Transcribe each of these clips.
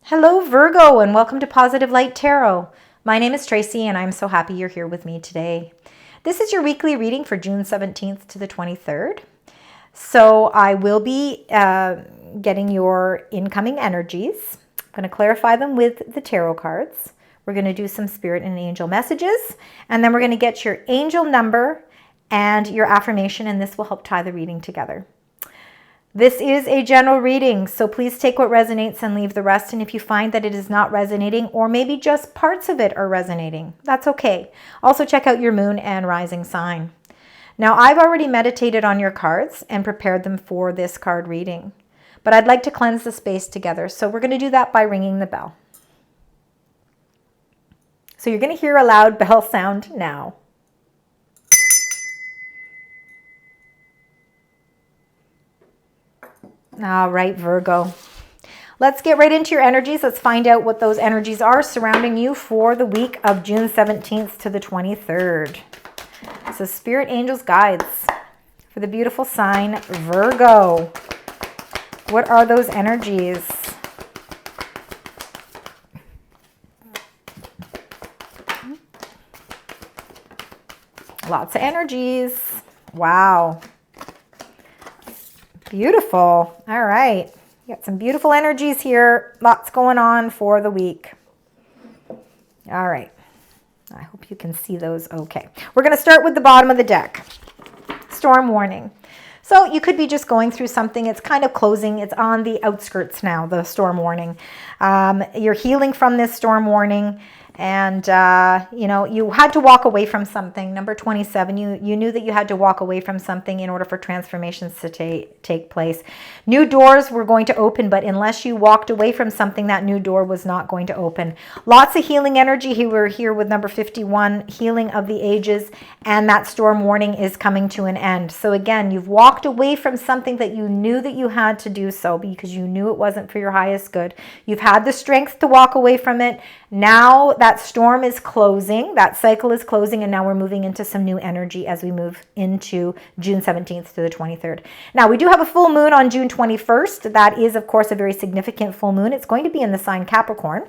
Hello Virgo, and welcome to Positive Light Tarot. My name is Tracy and I'm so happy you're here with me today. This is your weekly reading for June 17th to the 23rd. So I will be getting your incoming energies. I'm going to clarify them with the tarot cards. We're going to do some spirit and angel messages, and then we're going to get your angel number and your affirmation, and this will help tie the reading together. This is a general reading, so please take what resonates and leave the rest. And if you find that it is not resonating, or maybe just parts of it are resonating, that's okay. Also check out your moon and rising sign. Now, I've already meditated on your cards and prepared them for this card reading, but I'd like to cleanse the space together. So we're going to do that by ringing the bell. So you're going to hear a loud bell sound now. All right, Virgo. Let's get right into your energies. Let's find out what those energies are surrounding you for the week of June 17th to the 23rd. So Spirit Angels Guides for the beautiful sign Virgo. What are those energies? Lots of energies. Wow. Beautiful. All right. You got some beautiful energies here. Lots going on for the week. All right. I hope you can see those okay. We're going to start with the bottom of the deck. Storm warning. So you could be just going through something. It's kind of closing. It's on the outskirts now, the storm warning. You're healing from this storm warning. And, you had to walk away from something. Number 27, you knew that you had to walk away from something in order for transformations to take place. New doors were going to open, but unless you walked away from something, that new door was not going to open. Lots of healing energy. We're here with number 51, healing of the ages, and that storm warning is coming to an end. So again, you've walked away from something that you knew that you had to do so because you knew it wasn't for your highest good. You've had the strength to walk away from it. Now that storm is closing, that cycle is closing, and now we're moving into some new energy as we move into June 17th to the 23rd. Now, we do have a full moon on June 21st. That is, of course, a very significant full moon. It's going to be in the sign Capricorn.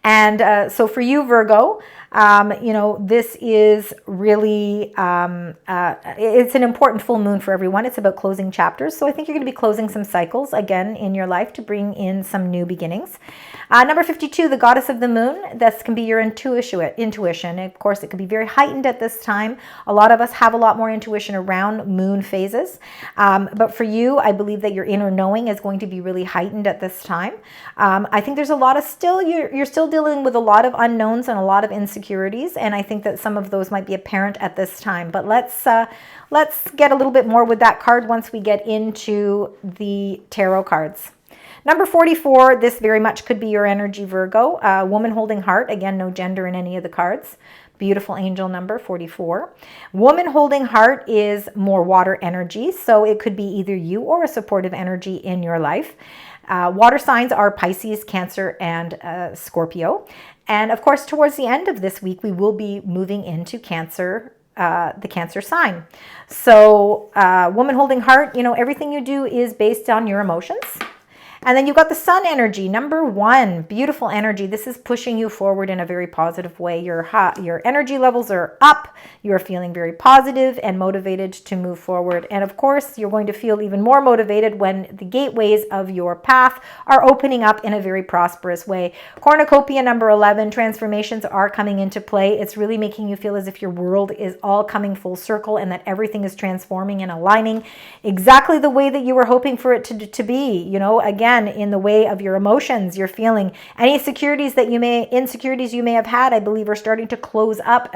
And so for you, Virgo, this is really, it's an important full moon for everyone. It's about closing chapters. So I think you're going to be closing some cycles again in your life to bring in some new beginnings. Number 52, the goddess of the moon. This can be your intuition. Of course, it could be very heightened at this time. A lot of us have a lot more intuition around moon phases. But for you, I believe that your inner knowing is going to be really heightened at this time. I think there's a lot of you're still dealing with a lot of unknowns and a lot of insecurities, and I think that some of those might be apparent at this time. But let's get a little bit more with that card once we get into the tarot cards. Number 44, this very much could be your energy, Virgo. Woman holding heart. Again, no gender in any of the cards. Beautiful angel number 44. Woman holding heart is more water energy, so it could be either you or a supportive energy in your life. Water signs are Pisces, Cancer, and Scorpio. And of course, towards the end of this week, we will be moving into Cancer, the Cancer sign. So woman holding heart, everything you do is based on your emotions. And then you've got the sun energy, number 1, beautiful energy. This is pushing you forward in a very positive way. Your energy levels are up. You're feeling very positive and motivated to move forward. And of course, you're going to feel even more motivated when the gateways of your path are opening up in a very prosperous way. Cornucopia number 11, transformations are coming into play. It's really making you feel as if your world is all coming full circle and that everything is transforming and aligning exactly the way that you were hoping for it to be. Again, in the way of your emotions, you're feeling any insecurities you may have had, I believe, are starting to close up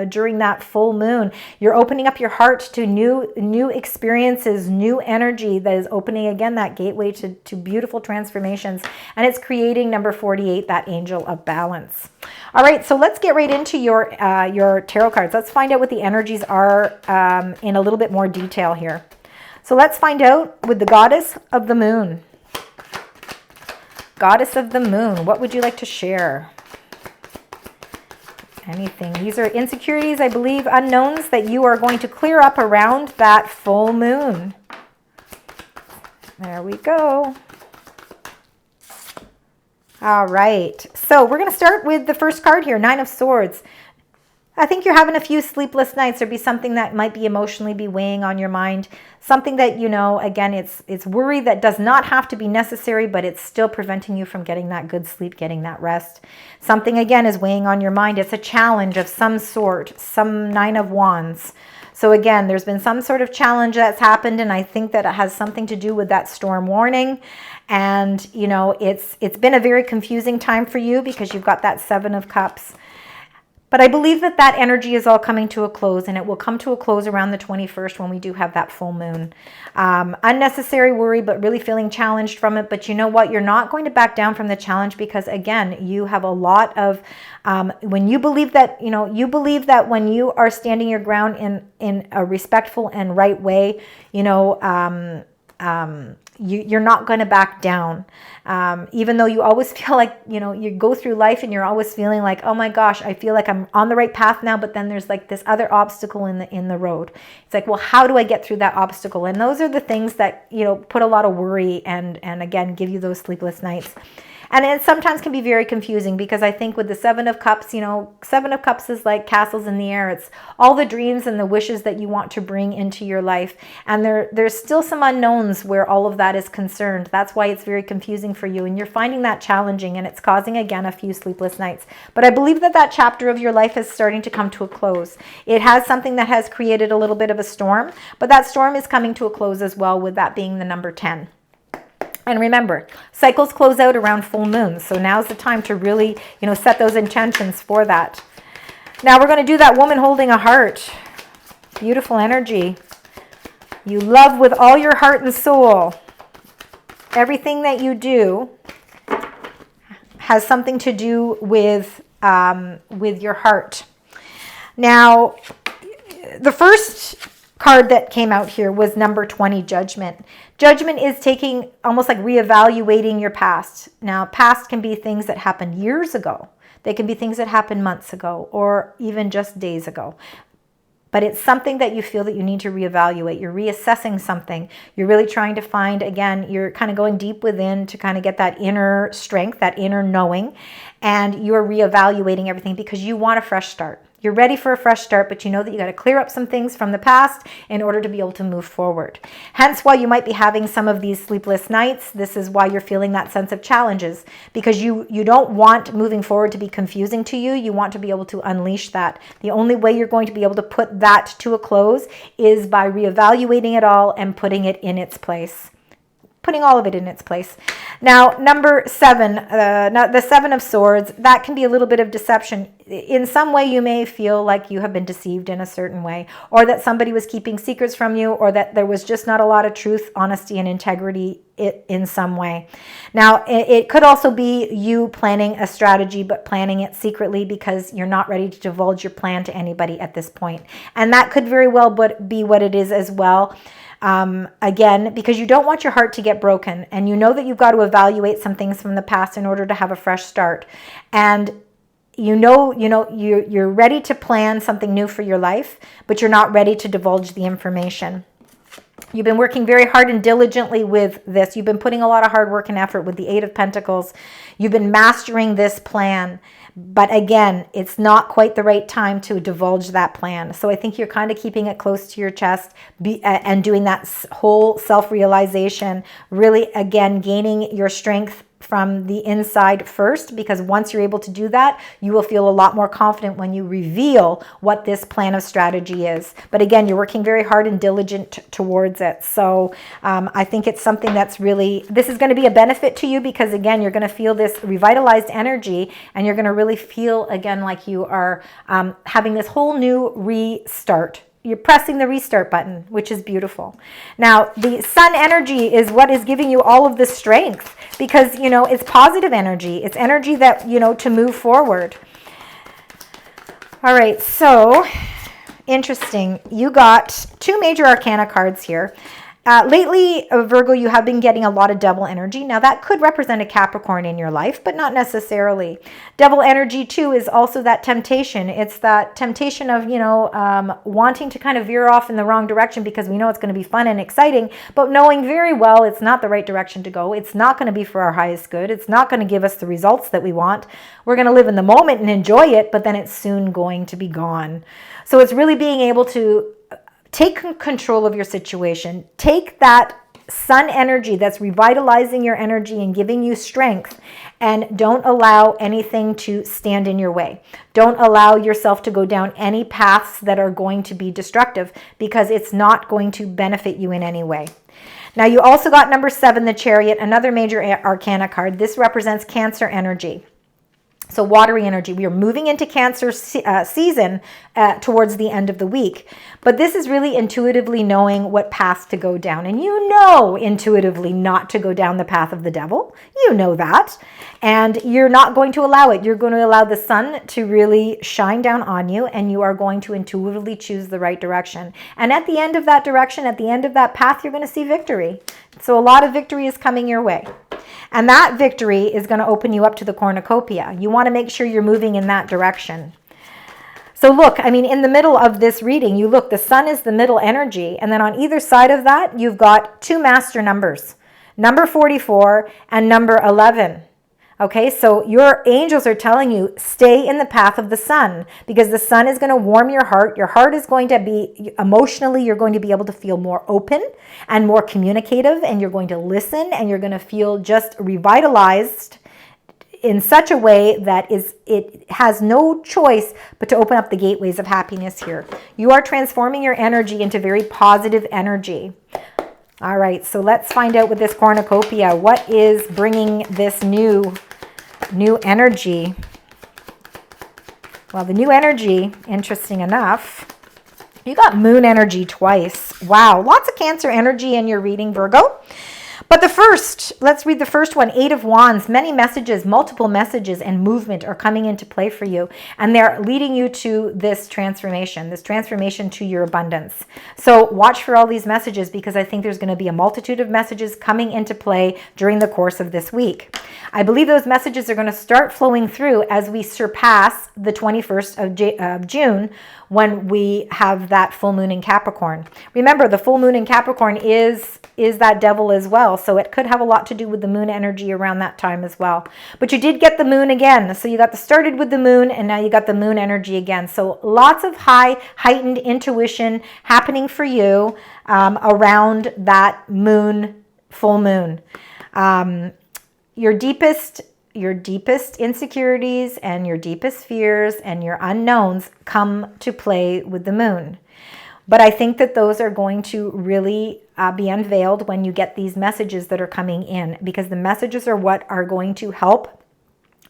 during that full moon. You're opening up your heart to new experiences, new energy that is opening again that gateway to beautiful transformations, and it's creating number 48, that angel of balance. All right, so let's get right into your tarot cards. Let's find out what the energies are in a little bit more detail here. So let's find out with the goddess of the moon. Goddess of the moon, what would you like to share? Anything. These are insecurities, I believe, unknowns that you are going to clear up around that full moon. There we go. All right. So we're going to start with the first card here, Nine of Swords. I think you're having a few sleepless nights. There'd be something that might be emotionally be weighing on your mind. Something that, again, it's worry that does not have to be necessary, but it's still preventing you from getting that good sleep, getting that rest. Something, again, is weighing on your mind. It's a challenge of some sort, some Nine of Wands. So again, there's been some sort of challenge that's happened, and I think that it has something to do with that storm warning. And, it's been a very confusing time for you because you've got that Seven of Cups. But I believe that that energy is all coming to a close, and it will come to a close around the 21st when we do have that full moon. Unnecessary worry, but really feeling challenged from it. But you know what? You're not going to back down from the challenge because, again, you have a lot of, when you believe that, you believe that when you are standing your ground in a respectful and right way, you're not going to back down. Even though you always feel like, you go through life and you're always feeling like, oh my gosh, I feel like I'm on the right path now, but then there's like this other obstacle in the road. It's like, well, how do I get through that obstacle? And those are the things that, put a lot of worry and again, give you those sleepless nights. And it sometimes can be very confusing because I think with the Seven of Cups, Seven of Cups is like castles in the air. It's all the dreams and the wishes that you want to bring into your life. And there's still some unknowns where all of that is concerned. That's why it's very confusing for you. And you're finding that challenging, and it's causing, again, a few sleepless nights. But I believe that that chapter of your life is starting to come to a close. It has something that has created a little bit of a storm, but that storm is coming to a close as well, with that being the number 10. And remember, cycles close out around full moons. So now's the time to really, set those intentions for that. Now we're going to do that woman holding a heart. Beautiful energy. You love with all your heart and soul. Everything that you do has something to do with your heart. Now, the first card that came out here was number 20, Judgment. Judgment is taking, almost like reevaluating your past. Now, past can be things that happened years ago. They can be things that happened months ago or even just days ago. But it's something that you feel that you need to reevaluate. You're reassessing something. You're really trying to find, again, you're kind of going deep within to kind of get that inner strength, that inner knowing. And you're reevaluating everything because you want a fresh start. You're ready for a fresh start, but you know that you got to clear up some things from the past in order to be able to move forward. Hence why you might be having some of these sleepless nights. This is why you're feeling that sense of challenges, because you don't want moving forward to be confusing to you. You want to be able to unleash that. The only way you're going to be able to put that to a close is by reevaluating it all and putting it in its place. Putting all of it in its place. Now, number 7, the Seven of Swords, that can be a little bit of deception. In some way, you may feel like you have been deceived in a certain way, or that somebody was keeping secrets from you, or that there was just not a lot of truth, honesty, and integrity in some way. Now, it could also be you planning a strategy, but planning it secretly because you're not ready to divulge your plan to anybody at this point. And that could very well be what it is as well. Again, because you don't want your heart to get broken, and you know that you've got to evaluate some things from the past in order to have a fresh start. And you're ready to plan something new for your life, but you're not ready to divulge the information. You've been working very hard and diligently with this. You've been putting a lot of hard work and effort with the Eight of Pentacles. You've been mastering this plan. But again, it's not quite the right time to divulge that plan. So I think you're kind of keeping it close to your chest and doing that whole self-realization, really, again, gaining your strength from the inside first, because once you're able to do that, you will feel a lot more confident when you reveal what this plan of strategy is. But again, you're working very hard and diligent towards it. So I think it's something that's really, this is going to be a benefit to you because, again, you're going to feel this revitalized energy, and you're going to really feel, again, like you are having this whole new restart. You're pressing the restart button, which is beautiful. Now, the sun energy is what is giving you all of this strength because, it's positive energy. It's energy that, to move forward. All right, so interesting. You got 2 major arcana cards here. Lately, Virgo, you have been getting a lot of devil energy. Now, that could represent a Capricorn in your life, but not necessarily. Devil energy, too, is also that temptation. It's that temptation of, wanting to kind of veer off in the wrong direction because we know it's going to be fun and exciting, but knowing very well it's not the right direction to go. It's not going to be for our highest good. It's not going to give us the results that we want. We're going to live in the moment and enjoy it, but then it's soon going to be gone. So it's really being able to take control of your situation. Take that sun energy that's revitalizing your energy and giving you strength, and don't allow anything to stand in your way. Don't allow yourself to go down any paths that are going to be destructive, because it's not going to benefit you in any way. Now, you also got number 7, the Chariot, another major arcana card. This represents Cancer energy. So watery energy. We are moving into Cancer season towards the end of the week. But this is really intuitively knowing what path to go down. And you know intuitively not to go down the path of the devil. You know that. And you're not going to allow it. You're going to allow the sun to really shine down on you, and you are going to intuitively choose the right direction. And at the end of that direction, at the end of that path, you're going to see victory. So a lot of victory is coming your way. And that victory is going to open you up to the cornucopia. You want to make sure you're moving in that direction. So look, I mean, in the middle of this reading, you look, the sun is the middle energy. And then on either side of that, you've got 2 master numbers, number 44 and number 11. Okay, so your angels are telling you, stay in the path of the sun, because the sun is going to warm your heart. Your heart is going to be, emotionally, you're going to be able to feel more open and more communicative, and you're going to listen, and you're going to feel just revitalized in such a way that it has no choice but to open up the gateways of happiness here. You are transforming your energy into very positive energy. All right, so let's find out with this cornucopia, what is bringing this new energy. Well, the new energy, interesting enough, you got moon energy twice. Wow, lots of Cancer energy in your reading, Virgo. But the first, let's read the first one, 8 of Wands. Many messages, multiple messages and movement are coming into play for you. And they're leading you to this transformation to your abundance. So watch for all these messages, because I think there's going to be a multitude of messages coming into play during the course of this week. I believe those messages are going to start flowing through as we surpass the 21st of June, when we have that full moon in Capricorn. Remember, the full moon in Capricorn is that devil as well. So it could have a lot to do with the moon energy around that time as well. But you did get the moon again. So you got started with the moon, and now you got the moon energy again. So lots of heightened intuition happening for you around that moon, full moon. Your deepest insecurities and your deepest fears and your unknowns come to play with the moon. But I think that those are going to really be unveiled when you get these messages that are coming in, because the messages are what are going to help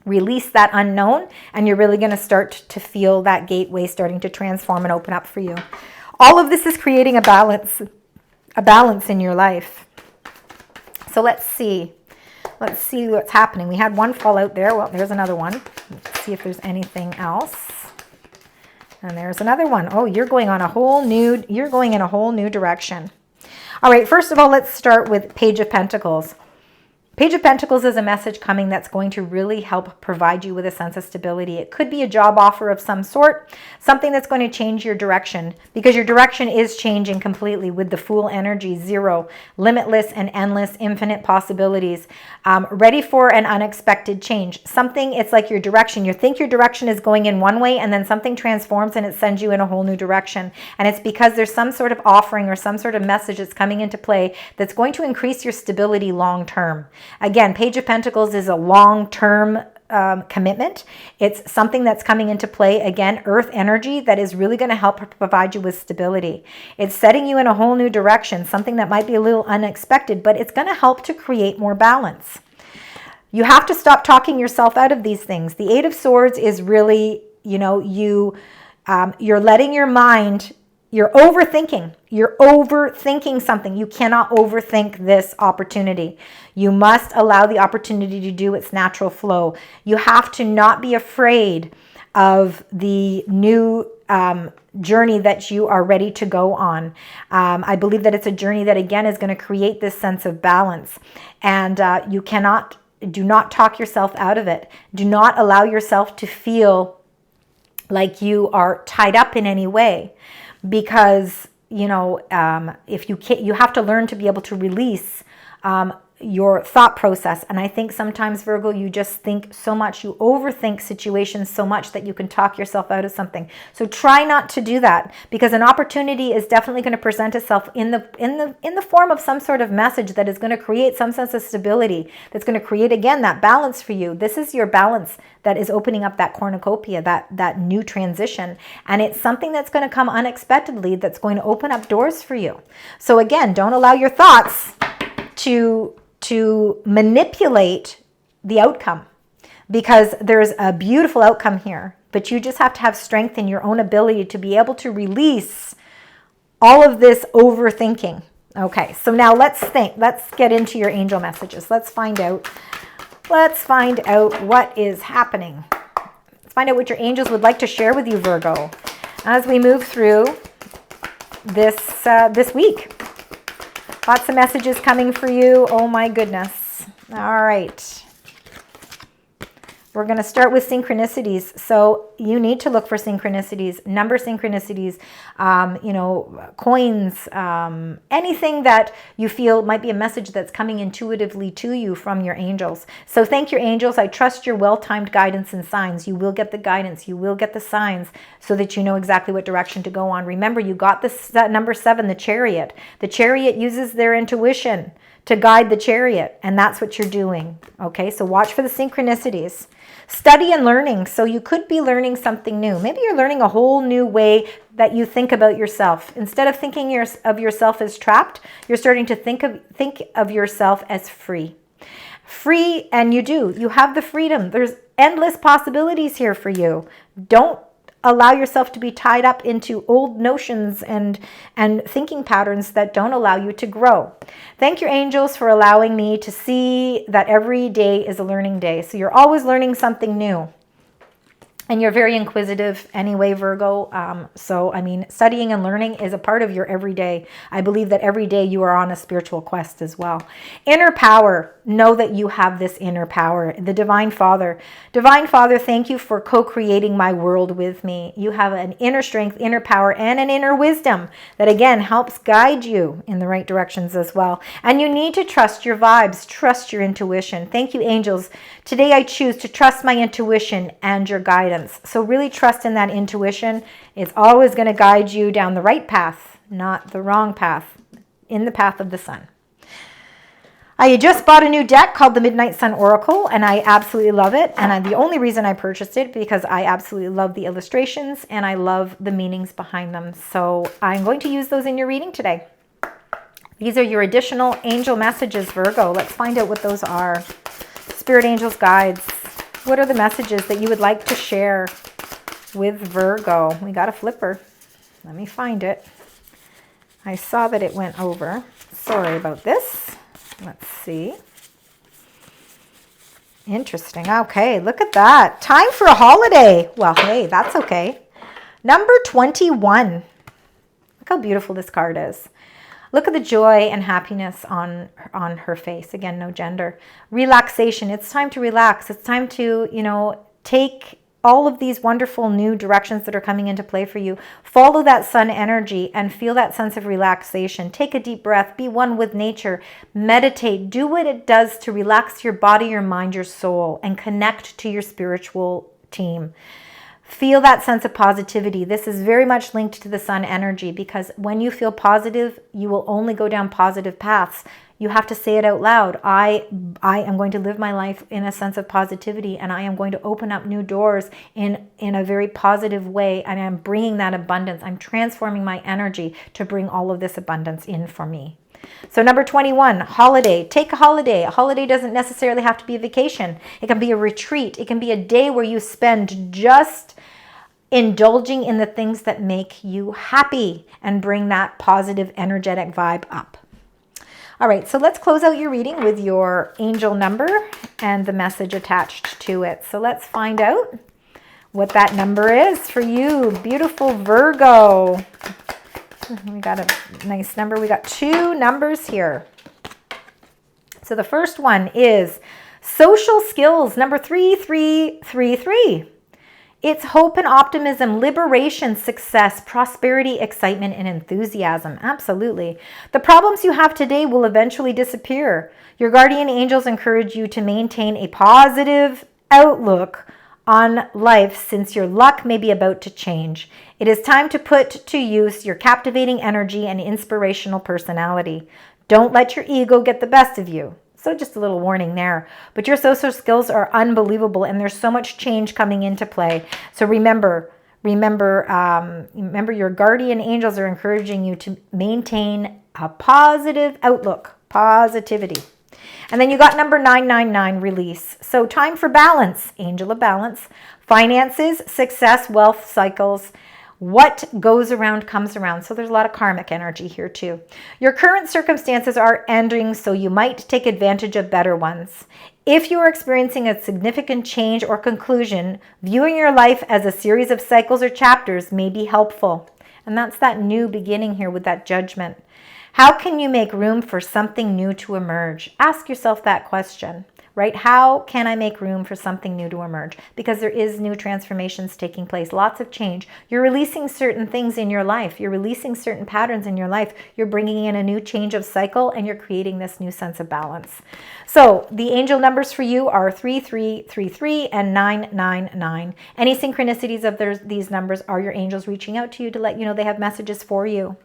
release that unknown, and you're really going to start to feel that gateway starting to transform and open up for you. All of this is creating a balance in your life. So let's see. Let's see what's happening. We had one fall out there. Well, there's another one. Let's see if there's anything else. And there's another one. Oh, you're going in a whole new direction. All right, first of all, let's start with Page of Pentacles. Page of Pentacles is a message coming that's going to really help provide you with a sense of stability. It could be a job offer of some sort, something that's going to change your direction, because your direction is changing completely with the Fool energy, 0, limitless and endless, infinite possibilities, ready for an unexpected change. Something, it's like your direction. You think your direction is going in one way, and then something transforms and it sends you in a whole new direction. And it's because there's some sort of offering or some sort of message that's coming into play that's going to increase your stability long term. Again, Page of Pentacles is a long-term commitment. It's something that's coming into play, again, earth energy that is really going to help provide you with stability. It's setting you in a whole new direction, something that might be a little unexpected, but it's going to help to create more balance. You have to stop talking yourself out of these things. The 8 of Swords is really, you're letting your mind, you're overthinking something. You cannot overthink this opportunity. You must allow the opportunity to do its natural flow. You have to not be afraid of the new journey that you are ready to go on. I believe that it's a journey that, again, is going to create this sense of balance. And do not talk yourself out of it. Do not allow yourself to feel like you are tied up in any way, because, if you have to learn to be able to release your thought process. And I think sometimes, Virgo, you just think so much, you overthink situations so much that you can talk yourself out of something. So try not to do that, because an opportunity is definitely going to present itself in the form of some sort of message that is going to create some sense of stability, that's going to create, again, that balance for you. This is your balance that is opening up that cornucopia, that new transition. And it's something that's going to come unexpectedly, that's going to open up doors for you. So again, don't allow your thoughts to manipulate the outcome, because there's a beautiful outcome here, but you just have to have strength in your own ability to be able to release all of this overthinking. Okay, so now let's get into your angel messages. Let's find out what is happening. Let's find out what your angels would like to share with you, Virgo, as we move through this week. Lots of messages coming for you. Oh my goodness. All right. We're going to start with synchronicities. So you need to look for synchronicities, number synchronicities, coins, anything that you feel might be a message that's coming intuitively to you from your angels. So thank your angels. I trust your well-timed guidance and signs. You will get the guidance. You will get the signs so that you know exactly what direction to go on. Remember, you got this number 7, the Chariot. The Chariot uses their intuition to guide the Chariot, and that's what you're doing. Okay, so watch for the synchronicities. Study and learning. So you could be learning something new. Maybe you're learning a whole new way that you think about yourself. Instead of thinking of yourself as trapped, you're starting to think of yourself as free. Free, and you have the freedom. There's endless possibilities here for you. Don't allow yourself to be tied up into old notions and thinking patterns that don't allow you to grow. Thank your angels for allowing me to see that every day is a learning day. So you're always learning something new. And you're very inquisitive anyway, Virgo. So, studying and learning is a part of your everyday. I believe that every day you are on a spiritual quest as well. Inner power. Know that you have this inner power. The Divine Father. Divine Father, thank you for co-creating my world with me. You have an inner strength, inner power, and an inner wisdom that, again, helps guide you in the right directions as well. And you need to trust your vibes. Trust your intuition. Thank you, angels. Today I choose to trust my intuition and your guidance. So really trust in that intuition. It's always going to guide you down the right path, not the wrong path, in the path of the sun. I just bought a new deck called the Midnight Sun Oracle, and I absolutely love it. And the only reason I purchased it because I absolutely love the illustrations and I love the meanings behind them. So I'm going to use those in your reading today. These are your additional angel messages, Virgo. Let's find out what those are. Spirit angels, guides. What are the messages that you would like to share with Virgo? We got a flipper. Let me find it. I saw that it went over. Sorry about this. Let's see. Interesting. Okay, look at that. Time for a holiday. Well, hey, that's okay. Number 21. Look how beautiful this card is. Look at the joy and happiness on her face. Again, no gender. Relaxation. It's time to relax. It's time to, take all of these wonderful new directions that are coming into play for you. Follow that sun energy and feel that sense of relaxation. Take a deep breath. Be one with nature. Meditate. Do what it does to relax your body, your mind, your soul, and connect to your spiritual team. Feel that sense of positivity. This is very much linked to the sun energy, because when you feel positive, you will only go down positive paths. You have to say it out loud. I am going to live my life in a sense of positivity, and I am going to open up new doors in a very positive way, and I'm bringing that abundance. I'm transforming my energy to bring all of this abundance in for me. So number 21, holiday. Take a holiday. A holiday doesn't necessarily have to be a vacation. It can be a retreat. It can be a day where you spend just indulging in the things that make you happy and bring that positive, energetic vibe up. All right, so let's close out your reading with your angel number and the message attached to it. So let's find out what that number is for you, beautiful Virgo. We got a nice number. We got 2 numbers here. So the first one is social skills, number 3333. It's hope and optimism, liberation, success, prosperity, excitement, and enthusiasm. Absolutely. The problems you have today will eventually disappear. Your guardian angels encourage you to maintain a positive outlook on life since your luck may be about to change. It is time to put to use your captivating energy and inspirational personality. Don't let your ego get the best of you. So just a little warning there. But your social skills are unbelievable, and there's so much change coming into play. So remember your guardian angels are encouraging you to maintain a positive outlook, positivity. And then you got number 999, release. So time for balance, angel of balance, finances, success, wealth cycles. What goes around comes around. So there's a lot of karmic energy here too. Your current circumstances are ending, so you might take advantage of better ones. If you are experiencing a significant change or conclusion, viewing your life as a series of cycles or chapters may be helpful. And that's that new beginning here with that judgment. How can you make room for something new to emerge? Ask yourself that question, right? How can I make room for something new to emerge? Because there is new transformations taking place, lots of change. You're releasing certain things in your life. You're releasing certain patterns in your life. You're bringing in a new change of cycle, and you're creating this new sense of balance. So the angel numbers for you are 3333 and 999. Any synchronicities of these numbers are your angels reaching out to you to let you know they have messages for you.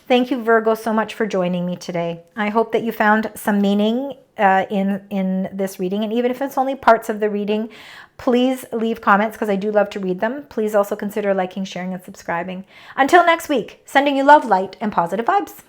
Thank you, Virgo, so much for joining me today. I hope that you found some meaning in this reading. And even if it's only parts of the reading, please leave comments because I do love to read them. Please also consider liking, sharing, and subscribing. Until next week, sending you love, light, and positive vibes.